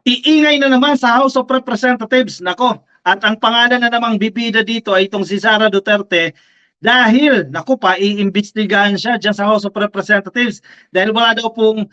Iingay na naman sa House of Representatives. Nako, at ang pangalan na namang bibida dito ay itong si Sara Duterte dahil, naku pa, iimbestigahan siya dyan sa House of Representatives dahil wala daw pong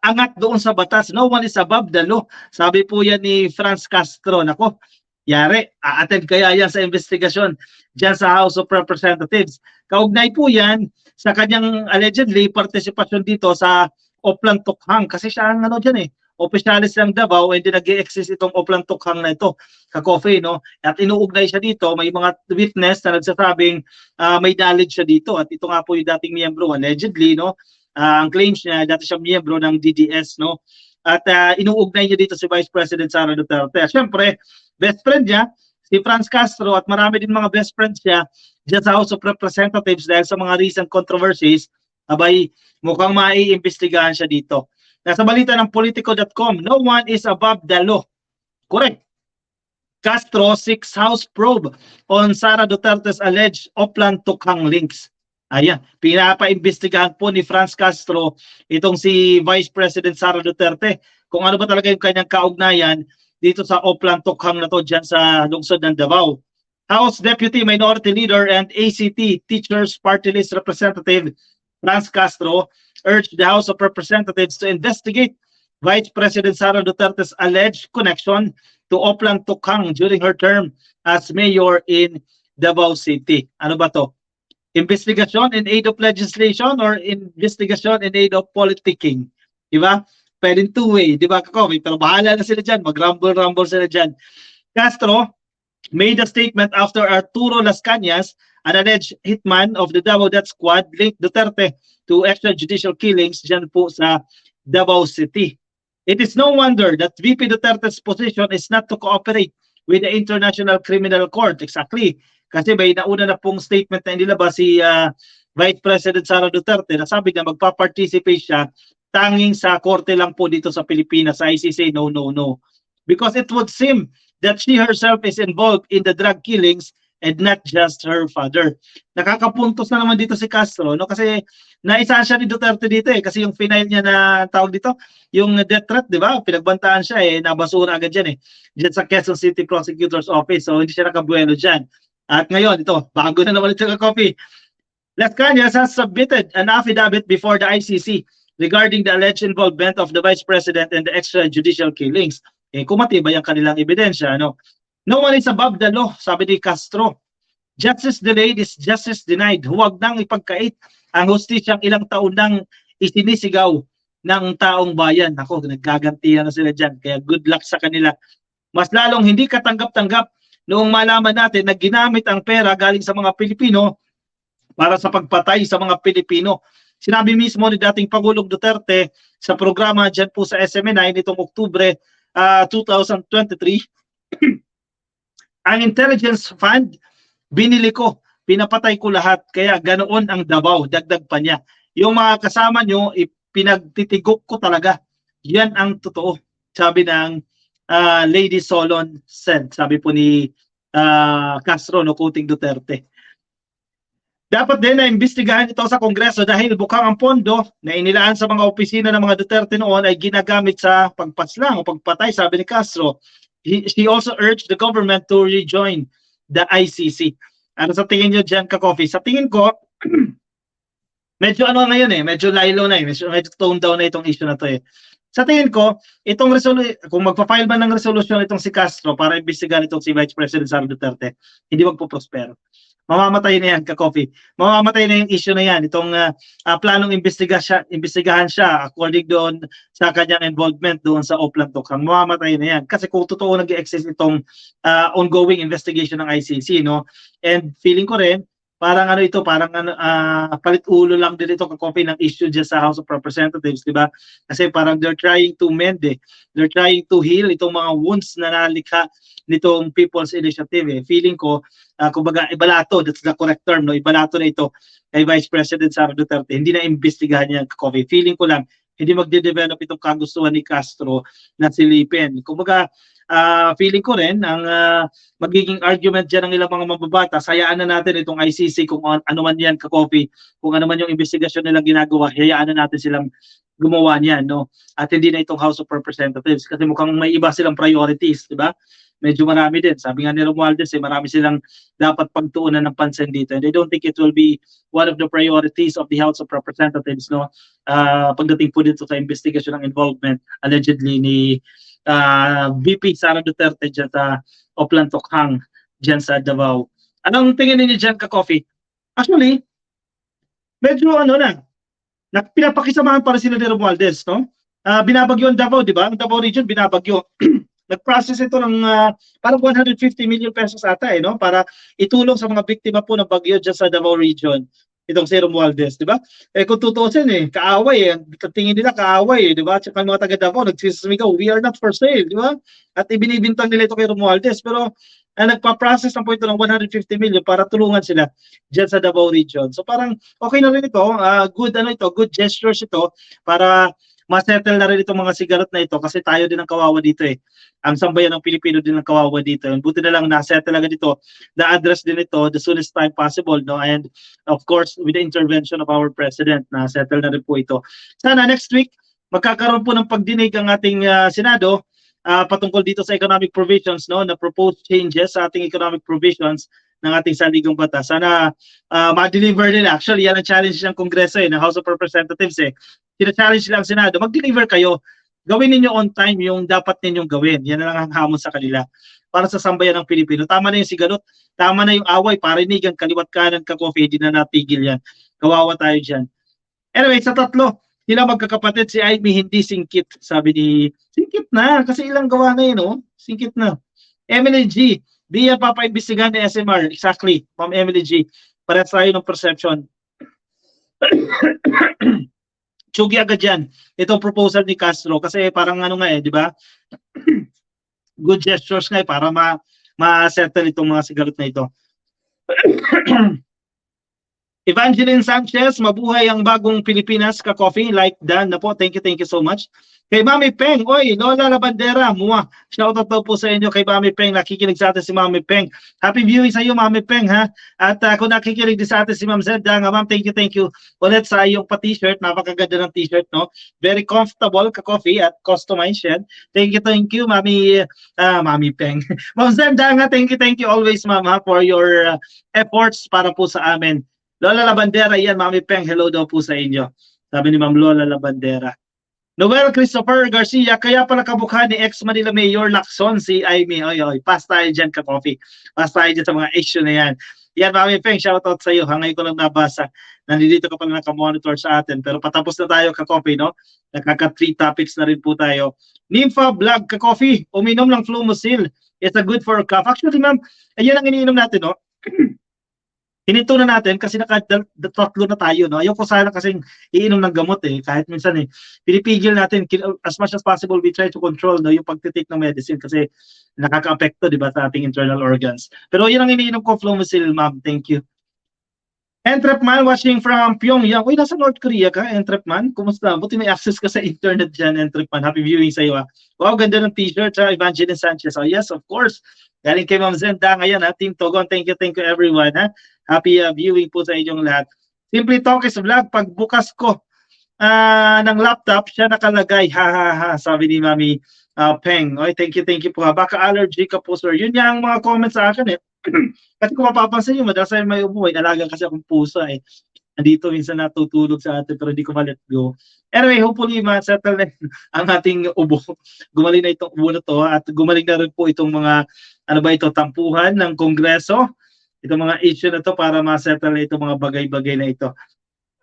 angat doon sa batas. No one is above the law. Sabi po yan ni Franz Castro. Nako, yari, a-attend kaya yan sa investigasyon dyan sa House of Representatives. Kaugnay po yan sa kanyang allegedly participation dito sa Oplan Tukhang kasi siya ang ano dyan opisyalis ng Davao, hindi nag-i-exist itong Oplan Tukhang na ito, ka-coffee, no? At inuugnay siya dito, may mga witness na nagsasabing may knowledge siya dito. At ito nga po yung dating miyembro, allegedly, no? Ang claims niya, dati siya miyembro ng DDS, no? At inuugnay niya dito si Vice President Sara Duterte. Siyempre, best friend niya, si Franz Castro, at marami din mga best friends niya dyan sa House of Representatives dahil sa mga recent controversies, abay, mukhang maiimbestigahan siya dito. Nasa balita ng Politico.com, no one is above the law. Correct. Castro seeks House probe on Sara Duterte's alleged Oplan Tukhang links. Ayan, pinapa-imbestigahan po ni Franz Castro itong si Vice President Sara Duterte kung ano ba talaga yung kanyang kaugnayan dito sa Oplan Tukhang na to dyan sa lungsod ng Davao. House Deputy Minority Leader and ACT Teachers Party List Representative Franz Castro urged the House of Representatives to investigate Vice President Sara Duterte's alleged connection to Oplan Tukhang during her term as mayor in Davao City. Ano ba to? Investigation in aid of legislation or investigation in aid of politicking? Diba? Pwedeng two-way, diba Kakovi? Pero bahala na sila dyan, mag-rumble-rumble sila dyan. Castro made a statement after Arturo Las Cañas, an alleged hitman of the Davao Death Squad, linked Duterte to extrajudicial killings dyan po sa Davao City. It is no wonder that VP Duterte's position is not to cooperate with the International Criminal Court. Exactly. Kasi may nauna na pong statement na inilabas si Vice President Sara Duterte na sabi na magpa-participate siya tanging sa korte lang po dito sa Pilipinas. Sa ICC, no, no, no. Because it would seem that she herself is involved in the drug killings and not just her father. Nakakapuntos na naman dito si Castro, no? Kasi naisahan siya ni Duterte dito kasi yung final niya na tawag dito, yung death threat, di ba? Pinagbantaan siya nabasura agad dyan dyan sa Quezon City Prosecutor's Office. So hindi siya nakabuelo dyan. At ngayon, ito, bago na naman ito ka-copy. Las Cañas has submitted an affidavit before the ICC regarding the alleged involvement of the Vice President in the extrajudicial killings. Kung matibay ang kanilang ebidensya, no? No one is above the law, sabi ni Castro. Justice delayed is justice denied. Huwag nang ipagkait ang hustisyang ilang taon nang isinisigaw ng taong bayan. Ako, nagkagantihan na sila dyan. Kaya good luck sa kanila. Mas lalong hindi katanggap-tanggap noong malaman natin na ginamit ang pera galing sa mga Pilipino para sa pagpatay sa mga Pilipino. Sinabi mismo ni dating Pangulong Duterte sa programa dyan po sa SMNI nitong Oktubre 2023, ang intelligence fund, binili ko, pinapatay ko lahat, kaya ganoon ang Davao, dagdag pa niya. Yung mga kasama nyo, pinagtitigok ko talaga. Yan ang totoo, sabi ng Lady Solon said, sabi po ni Castro, no, quoting Duterte. Dapat din na imbestigahan ito sa Kongreso dahil bukang ang pondo na inilaan sa mga opisina ng mga Duterte noon ay ginagamit sa pagpaslang o pagpatay, sabi ni Castro. She also urged the government to rejoin the ICC. Ano sa tingin nyo dyan, ka-coffee? Sa tingin ko, medyo ano ngayon medyo lilo na medyo tone down na itong issue na to Sa tingin ko, itong kung magpa-file man ng resolusyon itong si Castro para imbestigahan itong si Vice President Sara Duterte, hindi magpo-prospero. Mamamatay na yan, ka-coffee. Mamamatay na yung issue na yan. Itong planong imbestigahan siya according doon sa kanyang involvement doon sa Oplan Tukhang. Mamamatay na yan. Kasi kung totoo nag-exist itong ongoing investigation ng ICC, no? And feeling ko rin, parang ano ito, parang palit ulo lang din ito ka-copy ng issue dyan sa House of Representatives, di ba? Kasi parang they're trying to mend They're trying to heal itong mga wounds na nalikha nitong People's Initiative. Feeling ko, kumbaga, ibalato, that's the correct term, no? Ibalato na ito kay Vice President Sara Duterte. Hindi na imbestigahan niya ka-copy. Feeling ko lang, hindi magde-develop itong kagustuhan ni Castro na silipin. Kumbaga, feeling ko rin ang magiging argument dyan ng ilang mga mababatas, hayaan na natin itong ICC kung ano man yan ka-copy, kung ano man yung investigasyon nilang ginagawa, hayaan na natin silang gumawa niyan, no? At hindi na itong House of Representatives kasi mukhang may iba silang priorities, di ba? Medyo marami din. Sabi nga ni Romualdez, marami silang dapat pagtuunan ng pansin dito. And I don't think it will be one of the priorities of the House of Representatives, no? Pagdating po dito sa investigation ng involvement allegedly ni VP Sara Duterte dyan sa Oplan Tokhang dyan sa Davao. Anong tingin niyo dyan, Ka-Coffee? Actually, medyo pinapakisamahan para sila ni Romualdez, no? Binabagyo ang Davao, di ba? Ang Davao region, binabagyo. Nag-process ito ng parang 150 million pesos ata, no? Para itulong sa mga biktima po ng bagyo dyan sa Davao region. Itong si Romualdez, di ba? Kung tutuusin, kaaway, tingin nila kaaway, di ba? Tsaka mga taga Davao, nagsisimigaw, we are not for sale, di ba? At ibinibintang nila ito kay Romualdez, pero nagpa-process ng po ito ng 150 million para tulungan sila dyan sa Davao region. So parang okay na rin ito, good gestures ito para ma-settle na rin itong mga sigaret na ito kasi tayo din ang kawawa dito Ang sambayan ng Pilipino din ang kawawa dito. Buti na lang na-settle agad ito, na-address din ito the soonest time possible, no? And of course, with the intervention of our President, na-settle na rin po ito. Sana next week, magkakaroon po ng pagdinig ang ating Senado patungkol dito sa economic provisions, no, na proposed changes sa ating economic provisions ng ating sandigong batas. Sana ma-deliver nila. Actually, yan ang challenge ng Kongreso ng House of Representatives Sina-challenge lang Senado, mag-deliver kayo. Gawin ninyo on time yung dapat ninyong gawin. Yan na lang ang hamon sa kanila para sa sambayan ng Pilipino. Tama na yung sigalot, tama na yung away, parinigan, kaliwat kanan, Ka-Coffee, hindi na natigil yan. Kawawa tayo dyan. Anyway, sa tatlo, sila magkakapatid, si Amy hindi singkit. Sabi ni, singkit na, kasi ilang gawa na yun, singkit na. Emily G, di yan papaimbestigahan ni SMR. Exactly, Ma'am Emily G. Parehas tayo ng perception. Tsugi agad yan. Itong proposal ni Castro kasi parang di ba? Good gestures nga para ma-settle itong mga sigaret na ito. Evangeline Sanchez, mabuhay ang bagong Pilipinas, Ka-Coffee, like Dan na po. Thank you so much. Kay Mami Peng, oy, Lola Labandera, muwa. Shoutout daw po sa inyo kay Mami Peng. Nakikinig sa atin si Mami Peng. Happy viewing sa iyo, Mami Peng, ha? At kung nakikinig din sa atin si Ma'am Zed, Ma'am, thank you. Ulit sa iyong pa-t-shirt. Napakaganda ng t-shirt, no? Very comfortable, Ka-Coffee, at customized yan. Thank you, Mami Peng. Ma'am Zed, thank you always, Ma'am, for your efforts para po sa amin. Lola Labandera, yan, Mami Peng, hello daw po sa inyo. Sabi ni Ma'am Lola Labandera. Noel Christopher Garcia, kaya pala kabukha ni ex-Manila Mayor Lacson, si Amy. Oy, pass tayo dyan, Ka-Coffee. Pass tayo dyan sa mga issue na yan. Yan, Mami Peng, shoutout sa iyo. Hangay ko lang nabasa. Nandito ka pala nakamonitor sa atin. Pero patapos na tayo, Ka-Coffee, no? Nakaka-3 topics na rin po tayo. Nympha Vlog, Ka-Coffee, uminom ng Flumosil. It's a good for a cough. Actually, ma'am, ayun ang iniinom natin, no? Hinito na natin kasi tatlo na tayo, no? Ayoko sana kasing iinom ng gamot kahit minsan pinipigil natin as much as possible we try to control yung pagtitake ng medicine kasi nakaka-apekto, di ba, sa ating internal organs. Pero yun ang iniinom ko, Flumosil, ma'am. Thank you. Entrepman watching from Pyongyang. Uy, nasa North Korea ka, Entrepman? Kumusta? Buti may access ka sa internet dyan, Entrepman. Happy viewing sa iyo, ha? Wow, ganda ng t-shirt, Evangeline Sanchez. Oh, yes, of course. Galing kay Ma'am Zenda ngayon, ha? Team Togon, thank you everyone, ha? Happy viewing po sa inyong lahat. Simply Talk is Vlog, pagbukas ko ng laptop, siya nakalagay, ha, sabi ni Mami Peng. Oy, thank you po, ha? Baka allergy ka po, sir. Yun yung mga comments sa akin, Kasi kung mapapansin nyo, madalas ay may umuwi, alaga kasi akong pusa, Nandito minsan natutulog sa atin, pero hindi ko ma-let go. Anyway, hopefully, ma-settle na ang ating ubo. Gumaling na itong ubo na to, at gumaling na rin po itong mga, tampuhan ng Kongreso. Itong mga issue na to para ma-settle na itong mga bagay-bagay na ito.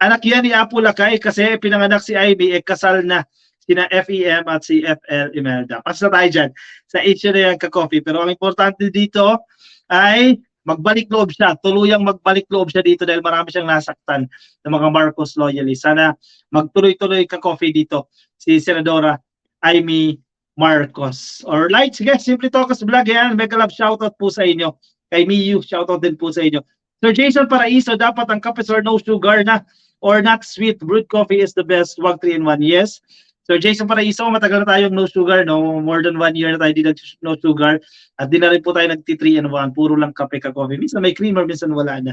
Anak yan ni Apo Lakay kasi pinanganak si Ivy, kasal na sina FEM at si FL Imelda. Pasok na tayo dyan sa issue na yan, Ka-Coffee. Pero ang importante dito ay magbalik loob siya. Tuluyang magbalik loob siya dito dahil marami siyang nasaktan ng mga Marcos loyalists. Sana magtuloy-tuloy, Ka-Coffee, dito si Senadora Amy Marcos. Alright, sige, Simply Talkers Vlog yan. Mega love shoutout po sa inyo. Kay Miyu, shoutout din po sa inyo. Sir Jason Paraiso, dapat ang kape sir no sugar na or not sweet. Brewed coffee is the best. Wag 3-in-1. Yes. Sir Jason Paraiso, matagal na tayong no sugar, no? More than 1 year na tayo di no sugar. At di na rin po tayo nag-3-in-1. Puro lang kape, Ka-Coffee. Minsan may creamer, minsan wala na.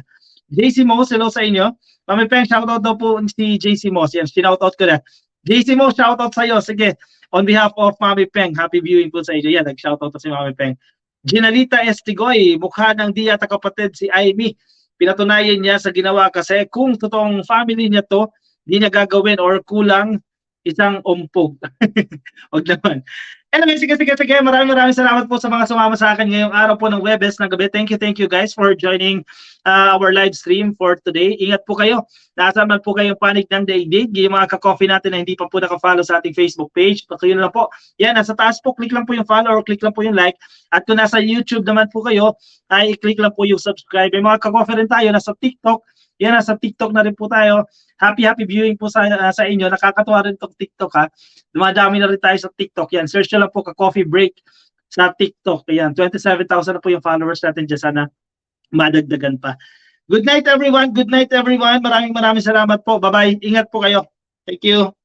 JC Moss, hello sa inyo. Mami Peng, shoutout daw po si JC Moss. Yan, shoutout ko na. JC Mo, shoutout sa'yo. Sige, on behalf of Mami Peng, happy viewing po sa inyo. Yan, nag-shoutout si Mami Peng. Ginalita Estigoy, mukha ng di yata kapatid si Amy. Pinatunayan niya sa ginawa kasi kung totoong family niya to, di niya gagawin or kulang isang umpog. Huwag naman. Anyway, sige. Maraming salamat po sa mga sumama sa akin ngayong araw po ng Webes ng gabi. Thank you guys for joining our live stream for today. Ingat po kayo. Nasaan man po kayong panig ng daigdig. Yung mga ka-coffee natin na hindi pa po naka-follow sa ating Facebook page. Patuloy na lang po. Yan, nasa taas po. Click lang po yung follow or click lang po yung like. At kung nasa YouTube naman po kayo, ay i-click lang po yung subscribe. May mga ka-coffee rin tayo. Nasa TikTok. Yan, nasa TikTok na rin po tayo. Happy viewing po sa inyo. Nakakatuwa rin itong TikTok ha. Dumadami na rin tayo sa TikTok. Yan, search nyo lang po ka-coffee break sa TikTok. Ayan, 27,000 na po yung followers natin dyan. Sana madagdagan pa. Good night everyone. Maraming salamat po. Bye-bye. Ingat po kayo. Thank you.